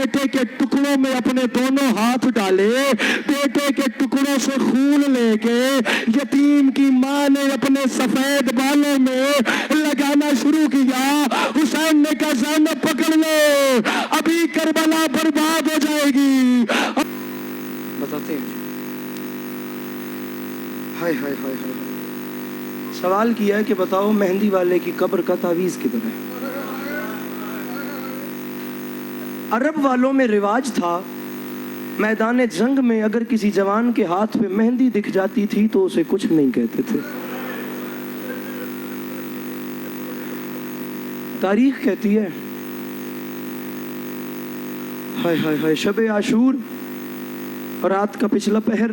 بیٹے کے ٹکڑوں میں اپنے دونوں ہاتھ ڈالے، بیٹے کے ٹکڑوں سے خون لے کے یتیم کی ماں نے اپنے سفید بالوں میں لگانا شروع کیا۔ حسین نے کہا زینب پکڑ لو، ابھی کربلا برباد ہو جائے گی۔ بتاتے ہیں ہائے ہائے ہائے ہائے، سوال کیا ہے کہ بتاؤ مہندی والے کی قبر کا تعویذ کدھر ہے؟ عرب والوں میں رواج تھا، میدان جنگ میں اگر کسی جوان کے ہاتھ پہ مہندی دکھ جاتی تھی تو اسے کچھ نہیں کہتے تھے۔ تاریخ کہتی ہے ہائے ہائے ہائے، شب عاشور رات کا پچھلا پہر،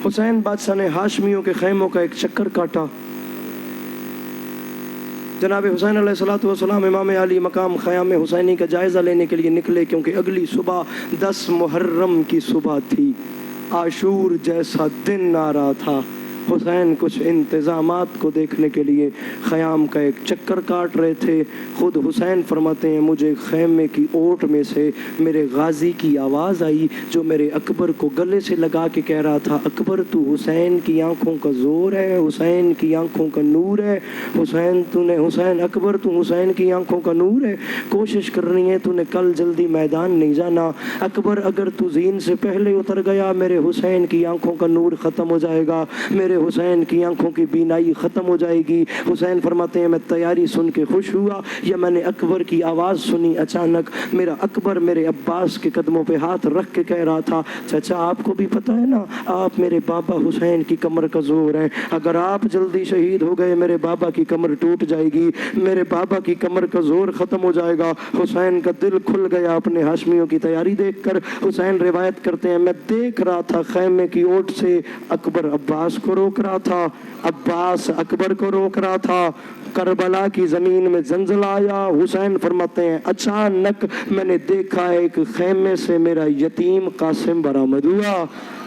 حسین بادشاہ نے ہاشمیوں کے خیموں کا ایک چکر کاٹا۔ جناب حسین علیہ الصلوۃ والسلام امام علی مقام خیام حسینی کا جائزہ لینے کے لیے نکلے، کیونکہ اگلی صبح 10 محرم کی صبح تھی، عاشور جیسا دن آ رہا تھا۔ حسین کچھ انتظامات کو دیکھنے کے لیے خیام کا ایک چکر کاٹ رہے تھے۔ خود حسین فرماتے ہیں مجھے خیمے کی اوٹ میں سے میرے غازی کی آواز آئی جو میرے اکبر کو گلے سے لگا کے کہہ رہا تھا، اکبر تو حسین کی آنکھوں کا زور ہے، حسین کی آنکھوں کا نور ہے، حسین اکبر تو حسین کی آنکھوں کا نور ہے، کوشش کرنی ہے، تو نے کل جلدی میدان نہیں جانا، اکبر اگر تو زین سے پہلے اتر گیا میرے حسین کی آنکھوں کا نور ختم ہو جائے گا، میرے حسین کی آنکھوں کی بینائی ختم ہو جائے گی۔ حسین فرماتے ہیں میں تیاری سن کے خوش ہوا یا میں نے اکبر کی آواز سنی، اچانک میرا اکبر میرے عباس کے قدموں پہ ہاتھ رکھ کے کہہ رہا تھا، چچا آپ کو بھی پتہ ہے نا آپ میرے بابا حسین کی کمر کا زور ہے، اگر آپ جلدی شہید ہو گئے میرے بابا کی کمر ٹوٹ جائے گی، میرے بابا کی کمر کا زور ختم ہو جائے گا۔ حسین کا دل کھل گیا اپنے ہاشمیوں کی تیاری دیکھ کر۔ حسین روایت کرتے ہیں میں دیکھ رہا تھا خیمے کی اوٹ سے اکبر عباس کو روک رہا تھا، عباس اکبر کو روک رہا تھا، کربلا کی زمین میں زلزلہ آیا۔ حسین فرماتے ہیں اچانک میں نے دیکھا ایک خیمے سے میرا یتیم قاسم برآمد ہوا۔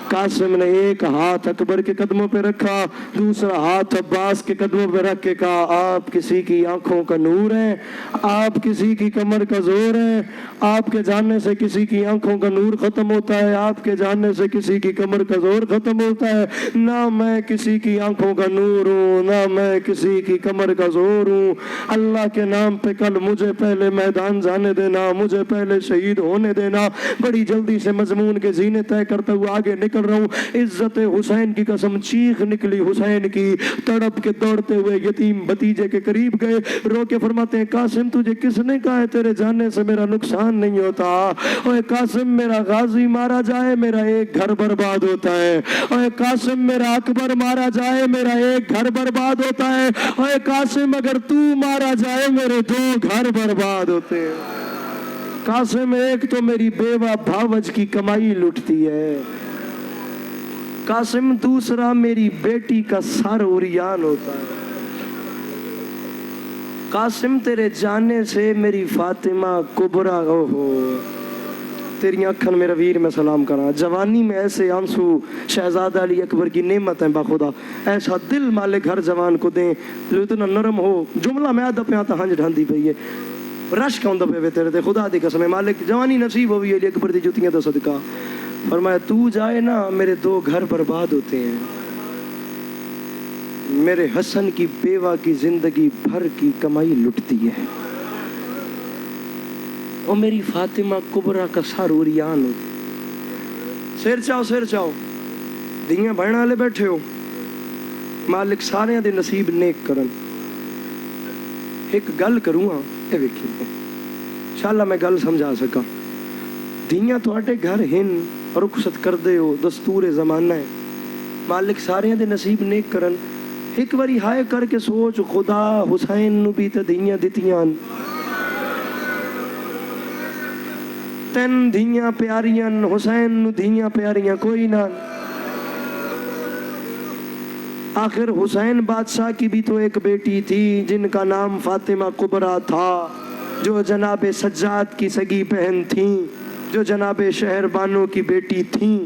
قاسم نے ایک ہاتھ اکبر کے قدموں پہ رکھا، دوسرا ہاتھ عباس کے قدموں پہ رکھ کے کہا آپ کسی کی آنکھوں کا نور ہیں، آپ کسی کی کمر کا زور ہے، آپ کے جاننے سے کسی کی آنکھوں کا نور ختم ہوتا ہے، آپ کے جاننے سے کسی کی کمر کا زور ختم ہوتا ہے، نہ میں کسی کی آنکھوں کا نور ہوں نہ میں کسی کی کمر کا زور ہوں، اللہ کے نام پہ کل مجھے پہلے میدان جانے دینا، مجھے پہلے شہید ہونے دینا۔ بڑی جلدی سے مضمون کے زینے طے کرتا ہوا آگے نکل رہا ہوں، عزت حسین کی قسم چیخ نکلی حسین کی، تڑپ کے دوڑتے ہوئے یتیم بھتیجے کے قریب گئے، رو کے فرماتے ہیں قاسم تجھے کس نے کہا ہے تیرے جاننے سے میرا نقصان نہیں ہوتا؟ اوے قاسم میرا غازی مارا جائے میرا ایک گھر برباد ہوتا ہے، اوے قاسم میرا اکبر مارا جائے میرا ایک گھر برباد ہوتا ہے، اوے قاسم اگر تو مارا جائے میرے 2 گھر برباد ہوتے ہیں۔ قاسم ایک تو میری بیوہ بھاوج کی کمائی لٹتی ہے، قاسم دوسرا میری بیٹی کا سر عریان ہوتا ہے، قاسم تیرے جانے سے میری فاطمہ کبرا تیری اکھن میرا ویر میں سلام کراں، جوانی میں ایسے آنسو شہزادہ علی اکبر کی نعمت ہیں باخدا، ایسا دل مالک ہر جوان کو دیں جو اتنا نرم ہو، جملہ میں آدھا پہ آتا ہنج ڈھاندی پئی ہے رش کاؤں دے پہ تیرے تے خدا دی قسم مالک جوانی نصیب ہوئی علی اکبر دی جوتیاں دا صدقہ، فرمایا تو جائے نا میرے 2 گھر برباد ہوتے ہیں، میرے حسن کی بیوہ کی زندگی بھر کی کمائی لٹتی ہے، اور میری فاطمہ کبرا کا سر عریان ہو، سر چاہو دیاں بہن والے بیٹھے ہو، مالک سارے دے نصیب نیک کرن۔ ایک گل کروں ہاں اے ویکھی انشاءاللہ میں گل سمجھا سکا، دیاں تواڈے گھر ہن رخصت کر دے ہو دستور زمانہ ہے، مالک سارے دے نصیب نیک کرن۔ ایک باری ہائے کر کے سوچ خدا حسین نو بھی تے دیاں دتیاں، 3 دھیاں پیاریاں، حسین نو دھیاں پیاریاں کوئی نہ، آخر حسین بادشاہ کی بھی تو ایک بیٹی تھی جن کا نام فاطمہ کبرا تھا، جو جناب سجاد کی سگی بہن تھیں، جو جناب شہر بانو کی بیٹی تھیں۔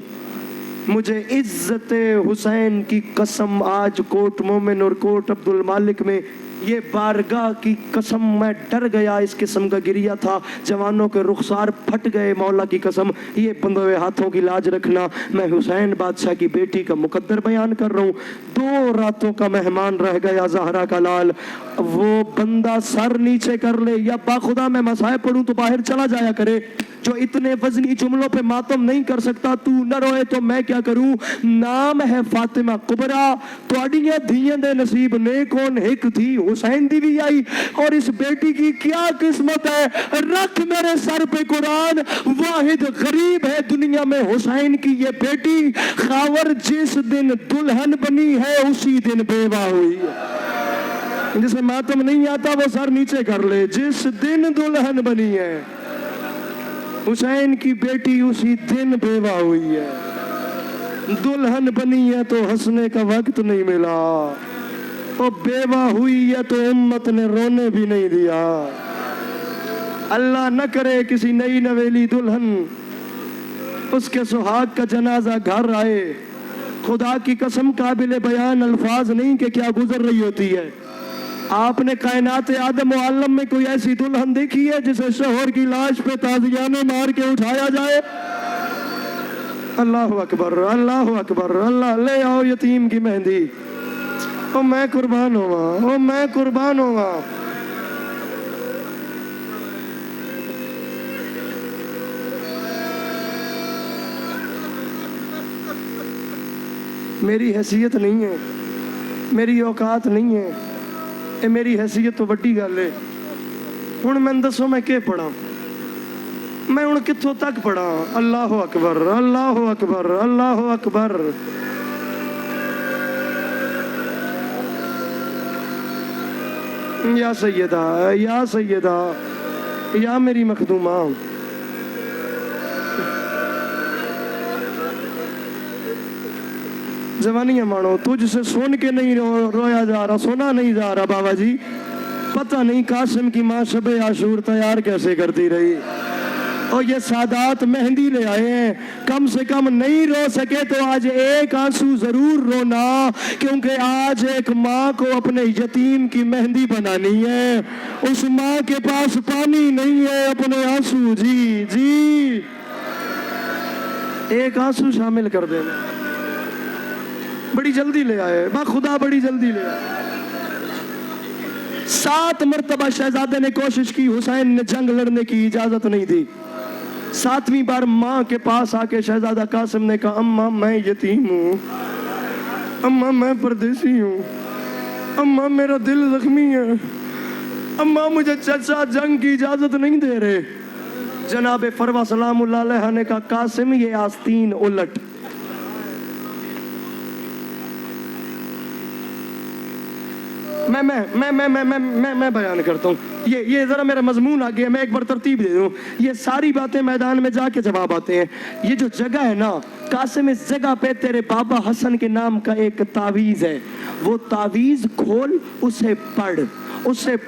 مجھے عزت حسین کی قسم آج کوٹ مومن اور کوٹ عبد المالک میں یہ بارگاہ کی قسم میں ڈر گیا، اس قسم کا گریا تھا، جوانوں کے رخسار پھٹ گئے، مولا کی قسم یہ بندوے ہاتھوں کی لاج رکھنا، میں حسین بادشاہ کی بیٹی کا مقدر بیان کر رہا ہوں، 2 راتوں کا مہمان رہ گیا زہرا کا لال، وہ بندہ سر نیچے کر لے یا باخدا میں مسائب پڑھوں تو باہر چلا جایا کرے، جو اتنے وزنی جملوں پہ ماتم نہیں کر سکتا، تو نہ روئے تو میں کیا کروں، نام ہے فاطمہ کبرا، توڑیاں دھیاں دے نصیب نیکون ایک تھی، حسین دی بھی آئی، اور اس بیٹی کی کیا قسمت ہے، رکھ میرے سر پہ قرآن، واحد غریب ہے دنیا میں حسین کی یہ بیٹی، خاور جس دن دلہن بنی ہے اسی دن بیوہ ہوئی ہے، جسے ماتم نہیں آتا وہ سر نیچے کر لے، جس دن دلہن بنی ہے حسین کی بیٹی اسی دن بیوہ ہوئی ہے، دلہن بنی ہے تو ہنسنے کا وقت نہیں ملا، وہ بیوہ ہوئی ہے تو امت نے رونے بھی نہیں دیا، اللہ نہ کرے کسی نئی نویلی دلہن اس کے سہاگ کا جنازہ گھر آئے، خدا کی قسم قابل بیان الفاظ نہیں کہ کیا گزر رہی ہوتی ہے، آپ نے کائنات آدم و عالم میں کوئی ایسی دلہن دیکھی ہے جسے شوہر کی لاش پہ تازیانے مار کے اٹھایا جائے، اللہ اکبر اللہ اکبر، اللہ لے آؤ یتیم کی مہندی، او میں قربان ہوا، او میں قربان ہوا، میری حیثیت نہیں ہے، میری اوقات نہیں ہے، اے میری حیثیت تو بڑی گل ہے، ہن میں دسو میں کہ پڑھا، میں ہن کتھوں تک پڑھا، اللہ اکبر اللہ اکبر اللہ اکبر، یا سیدہ یا سیدہ یا میری مخدومہ، زبانیاں مانو، تجھ سے سن کے نہیں رویا جا رہا، سنا نہیں جا رہا بابا جی، پتہ نہیں قاسم کی ماں شب عاشور تیار کیسے کرتی رہی، اور یہ سادات مہندی لے آئے ہیں، کم سے کم نہیں رو سکے تو آج ایک آنسو ضرور رونا، کیونکہ آج ایک ماں کو اپنے یتیم کی مہندی بنانی ہے، اس ماں کے پاس پانی نہیں ہے اپنے آنسو، جی جی ایک آنسو شامل کر دینا، بڑی جلدی لے آئے، خدا بڑی جلدی لے آئے، 7 مرتبہ شہزادے نے کوشش کی، حسین نے جنگ لڑنے کی اجازت نہیں دی، 7ویں بار ماں کے پاس آ کے شہزادہ قاسم نے کہا اماں میں یتیم ہوں، اماں میں پردیسی ہوں، اماں میرا دل زخمی ہے، اماں مجھے چچا جنگ کی اجازت نہیں دے رہے، جناب فروہ سلام اللہ علیہ نے کہا قاسم یہ آستین الٹ، میں بیان کرتا ہوں، یہ ذرا میرا مضمون آگے ہے، میں ایک بار ترتیب دے دوں، یہ ساری باتیں میدان میں جا کے جواب آتے ہیں، یہ جو جگہ ہے نا قاسم، اس جگہ پہ تیرے بابا حسن کے نام کا ایک تعویذ ہے، وہ تعویذ کھول، اسے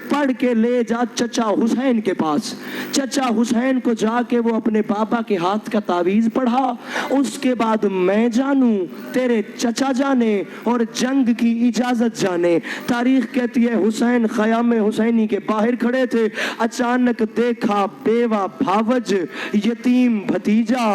پڑھ کے لے جا چچا حسین کے پاس، چچا حسین کو جا کے وہ اپنے بابا کے ہاتھ کا تعویذ پڑھا، اس کے بعد میں جانوں، تیرے چچا جانے اور جنگ کی اجازت جانے، تاریخ کہتی ہے حسین خیام حسینی کے باہر کھڑے تھے، اچانک دیکھا بیوہ بھاوج یتیم بھتیجا،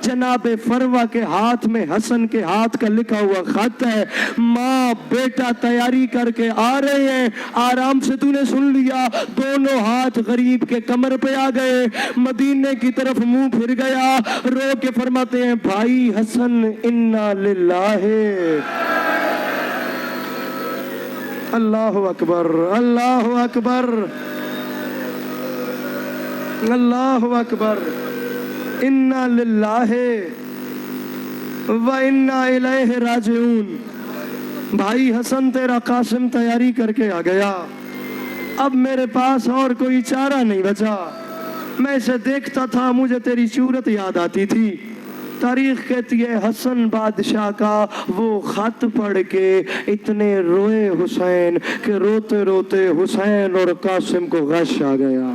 جناب فروہ کے ہاتھ میں حسن کے ہاتھ کا لکھا ہوا خط ہے، ماں بیٹا تیاری کر کے آ رہے ہیں، آرام سے تو نے سن لیا، دونوں ہاتھ غریب کے کمر پہ آ گئے، مدینے کی طرف منہ پھر گیا، رو کے فرماتے ہیں بھائی حسن انا للہ، اللہ اکبر اللہ اکبر اللہ اکبر، انا للہ و انا الیہ راجعون، بھائی حسن تیرا قاسم تیاری کر کے آ گیا، اب میرے پاس اور کوئی چارہ نہیں بچا، میں اسے دیکھتا تھا مجھے تیری صورت یاد آتی تھی، تاریخ کہتی ہے حسن بادشاہ کا وہ خط پڑھ کے اتنے روئے حسین کہ روتے روتے حسین اور قاسم کو غش آ گیا،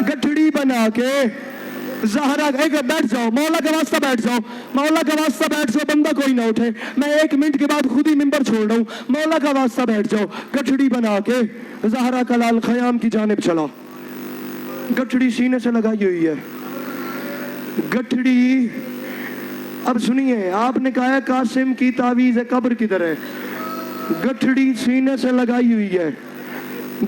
گٹھڑی بنا کے زہرا ایک بیٹھ جاؤ، مولا کا واسطہ بیٹھ جاؤ، مولا کا واسطہ بیٹھ جاؤ، بندہ کوئی نہ اٹھے، میں 1 منٹ کے بعد خود ہی ممبر چھوڑ رہا ہوں، مولا کا واسطہ بیٹھ جاؤ، گٹھڑی بنا کے زہرا کا لال خیام کی جانب چلا، گٹھڑی سینے سے لگائی ہوئی ہے، گٹھڑی، اب سنیے، آپ نے کہا ہے قاسم کی تعویذ قبر کدھر ہے، گٹھڑی سینے سے لگائی ہوئی ہے،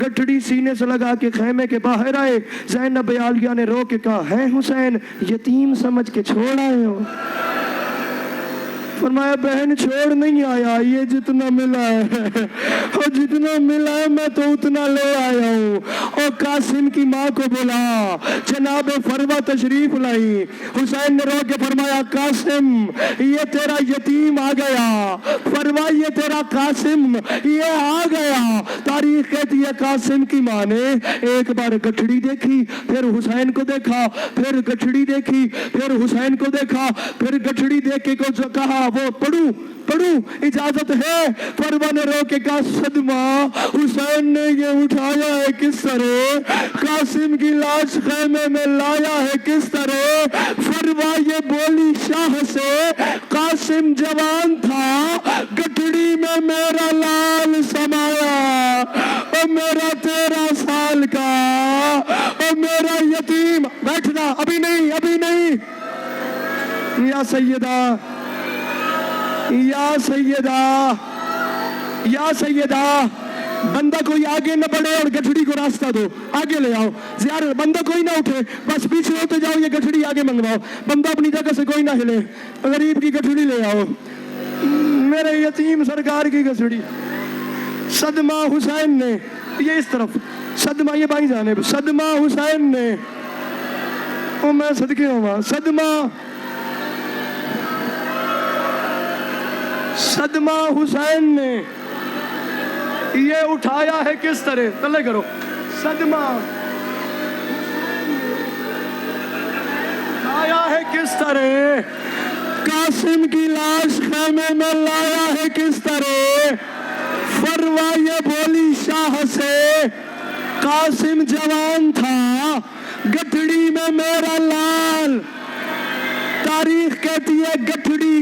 گٹھڑی سینے سے لگا کے خیمے کے باہر آئے، زینب عالیہ نے رو کے کہا ہے حسین یتیم سمجھ کے چھوڑ آئے ہو؟ فرمایا بہن چھوڑ نہیں آیا، یہ جتنا ملا ہے اور جتنا ملا ہے میں تو اتنا لے آیا ہوں، اور قاسم کی ماں کو بلا، جناب فروا تشریف لائی، حسین نے رو کے فرمایا قاسم یہ تیرا یتیم آ گیا، فروا یہ تیرا قاسم یہ آ گیا۔ تاریخ کہتی ہے قاسم کی ماں نے ایک بار گٹھڑی دیکھی، پھر حسین کو دیکھا، پھر گٹھڑی دیکھی، پھر حسین کو دیکھا، پھر گٹھڑی دیکھ کے کو کہا وہ پڑھوں اجازت ہے؟ فروا نے رو کے کہا صدمہ حسین نے یہ اٹھایا ہے کس طرح، قاسم کی لاش خیمے میں لایا ہے کس طرح؟ فروا یہ بولی شاہ سے قاسم جوان تھا، گٹھڑی میں میرا لال سمایا، اور میرا 13 سال کا، اور میرا یتیم، بیٹھنا ابھی نہیں، یا سیدہ یا سیدہ، بندہ کوئی آگے نہ بڑھے اور گٹھڑی کو راستہ دو، آگے لے آؤ، زیارت بندہ کوئی نہ اٹھے، بس پیچھے ہوتے جاؤ، یہ گٹھڑی آگے منگواؤ، بندہ اپنی جگہ سے کوئی نہ ہلے، غریب کی گٹھڑی لے آؤ، میرے یتیم سرکار کی گٹھڑی۔ صدمہ حسین نے، یہ اس طرف صدمہ، یہ بائیں جانب، صدمہ حسین نے، او میں صدقے ہوا، صدمہ حسین نے یہ اٹھایا ہے کس طرح، تلے کرو، صدمہ اٹھایا ہے کس طرح، قاسم کی لاش خیمے میں لایا ہے کس طرح؟ فروا یہ بولی شاہ سے قاسم جوان تھا، گٹھڑی میں میرا لال، تاریخ کہتی ہے گٹھڑی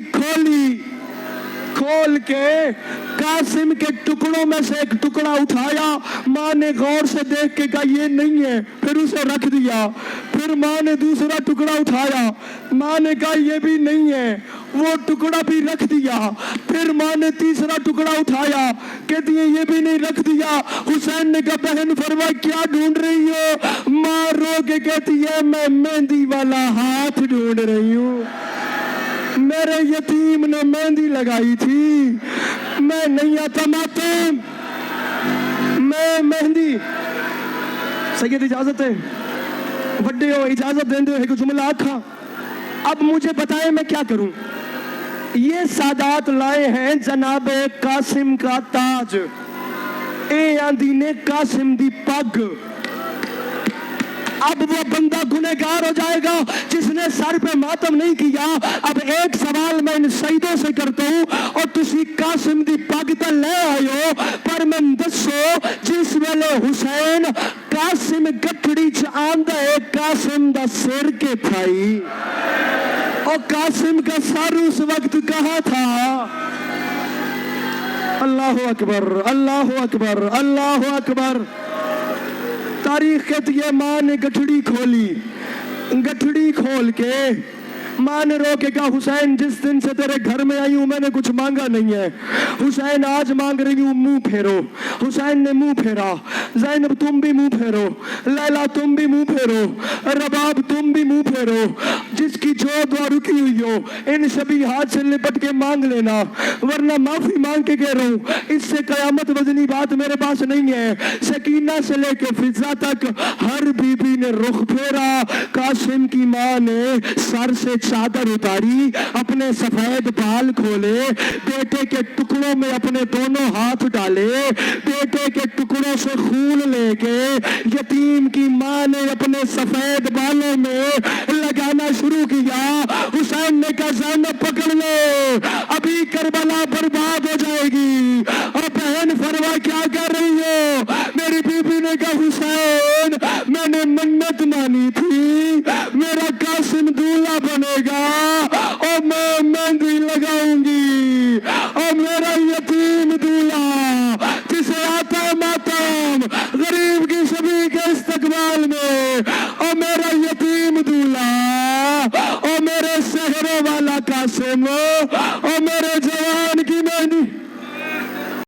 کھول کے قاسم کے ٹکڑوں میں سے ایک ٹکڑا اٹھایا، ماں نے غور سے دیکھ کے کہا یہ نہیں ہے، پھر اسے رکھ دیا، پھر ماں نے دوسرا ٹکڑا اٹھایا، ماں نے کہا یہ بھی نہیں ہے، وہ ٹکڑا بھی رکھ دیا، پھر ماں نے تیسرا ٹکڑا اٹھایا، کہتی ہے یہ بھی نہیں، رکھ دیا۔ حسین نے کہا بہن فرما کیا ڈھونڈ رہی ہو؟ ماں رو کے کہتی ہے میں مہندی والا ہاتھ ڈھونڈ رہی ہوں، میرے یتیم نے مہندی لگائی تھی، میں نہیں آتا ماتم، میں مہندی۔ سید اجازت ہے، بڑے ہو اجازت دیں دو ایک جملہ آکھا، اب مجھے بتائیں میں کیا کروں؟ یہ سادات لائے ہیں جناب قاسم کا تاج، اے آندھی نے قاسم دی پگ، اب وہ بندہ گنہگار ہو جائے گا جس نے سر پہ ماتم نہیں کیا۔ اب ایک سوال میں ان سیدوں سے کرتا ہوں، اور تسی قاسم دی پگ تے لے آئے ہو، پر میں دسو جس ویلے حسین قاسم گٹھڑی چ آندا ہے، قاسم دا سر کے تھائی، اور قاسم کا سر اس وقت کہاں تھا؟ اللہ اکبر، اللہ اکبر، اللہ اکبر۔ تاریخ کہتی ہے ماں نے گٹھڑی کھولی، گٹھڑی کھول کے ماں نے رو کے کہا حسین جس دن سے تیرے گھر میں آئی ہوں میں نے کچھ مانگا نہیں ہے، حسین آج مانگ رہی ہوں، منہ پھیرو۔ حسین نے منہ پھیرا، زینب تم بھی منہ پھیرو، لیلا تم بھی منہ پھیرو، رباب تم بھی منہ پھیرو، جس کی جو دعا رکی ہوئی ہو ان شبیہات سے لپٹ کے مانگ لینا، ورنہ معافی مانگ کے کہہ رہا ہوں اس سے قیامت وزنی بات میرے پاس نہیں ہے۔ سکینہ سے لے کے فضا تک ہر بی بی نے رخ پھیرا، قاسم کی ماں نے سر سے چادر اتاری، اپنے سفید بال کھولے، بیٹے کے ٹکڑوں میں اپنے دونوں ہاتھ ڈالے، بیٹے کے ٹکڑوں سے خون لے کے یتیم کی ماں نے اپنے سفید بالوں میں لگانا شروع کیا۔ حسین نے کہا زینب پکڑ لو، ابھی کربلا برباد ہو جائے گی۔ اور بہن فرما کیا کر رہی ہو؟ میری بی بی نے کہا حسین میں نے منت مانی بنے گا اور میں مہندی لگاؤں گی، اور میرا یتیم دولہا جسے آتا ماتم غریب کی شبی کے استقبال میں، اور میرا یتیم دولہا اور میرے سہرے والا قاسم اور میرے جوان